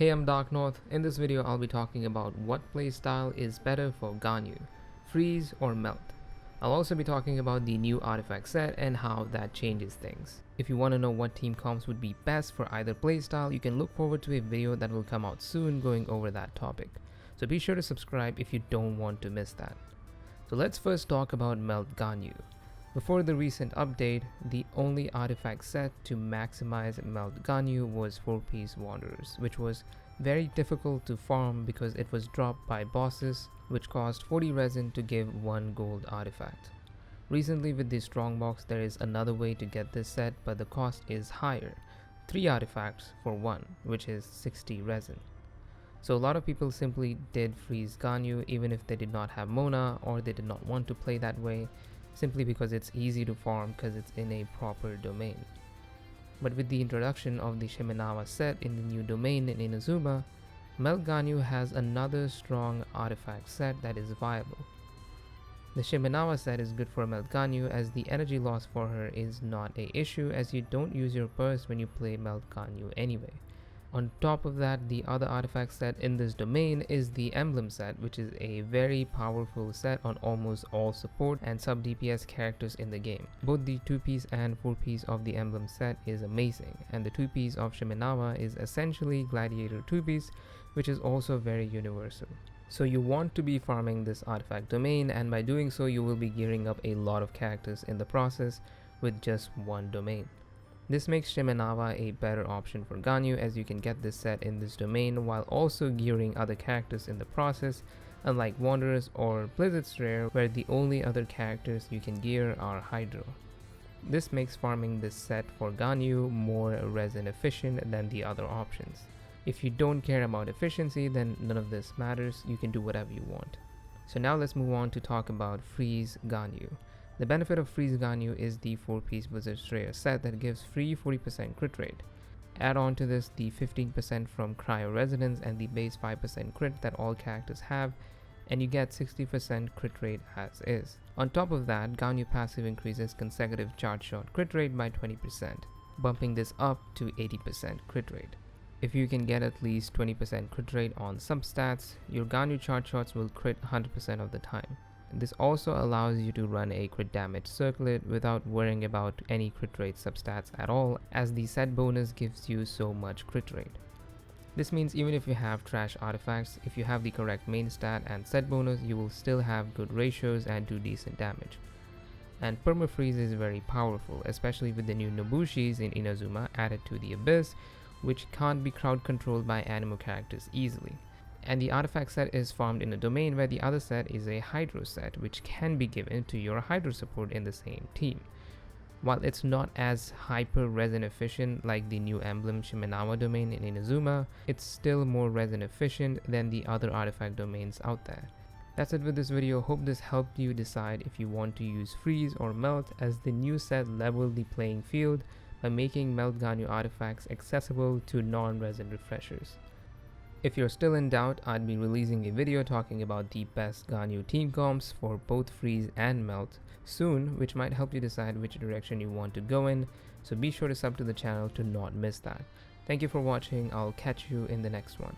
Hey, I'm Dark North. In this video, I'll be talking about what playstyle is better for Ganyu, freeze or melt. I'll also be talking about the new artifact set and how that changes things. If you want to know what team comps would be best for either playstyle, you can look forward to a video that will come out soon going over that topic. So be sure to subscribe if you don't want to miss that. So let's first talk about Melt Ganyu. Before the recent update, the only artifact set to maximize Melt Ganyu was 4-piece Wanderers, which was very difficult to farm because it was dropped by bosses, which cost 40 resin to give 1 gold artifact. Recently with the strongbox, there is another way to get this set, but the cost is higher, 3 artifacts for 1, which is 60 resin. So a lot of people simply did freeze Ganyu even if they did not have Mona or they did not want to play that way, simply because it's easy to farm because it's in a proper domain. But with the introduction of the Shimenawa set in the new domain in Inazuma, Melt Ganyu has another strong artifact set that is viable. The Shimenawa set is good for Melt Ganyu as the energy loss for her is not a issue as you don't use your purse when you play Melt Ganyu anyway. On top of that, the other artifact set in this domain is the Emblem set, which is a very powerful set on almost all support and sub DPS characters in the game. Both the 2-piece and 4-piece of the Emblem set is amazing, and the 2-piece of Shimenawa is essentially Gladiator 2-piece, which is also very universal. So you want to be farming this artifact domain, and by doing so you will be gearing up a lot of characters in the process with just one domain. This makes Shimenawa a better option for Ganyu as you can get this set in this domain while also gearing other characters in the process, unlike Wanderers or Blizzard's Rare where the only other characters you can gear are Hydro. This makes farming this set for Ganyu more resin efficient than the other options. If you don't care about efficiency, then none of this matters, you can do whatever you want. So now let's move on to talk about freeze Ganyu. The benefit of freeze Ganyu is the 4-piece Blizzard's Rare set that gives free 40% crit rate. Add on to this the 15% from Cryo Resonance and the base 5% crit that all characters have, and you get 60% crit rate as is. On top of that, Ganyu passive increases consecutive charge shot crit rate by 20%, bumping this up to 80% crit rate. If you can get at least 20% crit rate on substats, your Ganyu charge shots will crit 100% of the time. This also allows you to run a crit damage circlet without worrying about any crit rate substats at all, as the set bonus gives you so much crit rate. This means even if you have trash artifacts, if you have the correct main stat and set bonus, you will still have good ratios and do decent damage. And perma-freeze is very powerful, especially with the new Nobushis in Inazuma added to the Abyss, which can't be crowd controlled by animo characters easily. And the artifact set is farmed in a domain where the other set is a Hydro set, which can be given to your Hydro support in the same team. While it's not as hyper resin efficient like the new Emblem Shimenawa domain in Inazuma, it's still more resin efficient than the other artifact domains out there. That's it with this video. Hope this helped you decide if you want to use freeze or melt, as the new set leveled the playing field by making Melt Ganyu artifacts accessible to non-resin refreshers. If you're still in doubt, I'd be releasing a video talking about the best Ganyu team comps for both freeze and melt soon, which might help you decide which direction you want to go in, so be sure to sub to the channel to not miss that. Thank you for watching, I'll catch you in the next one.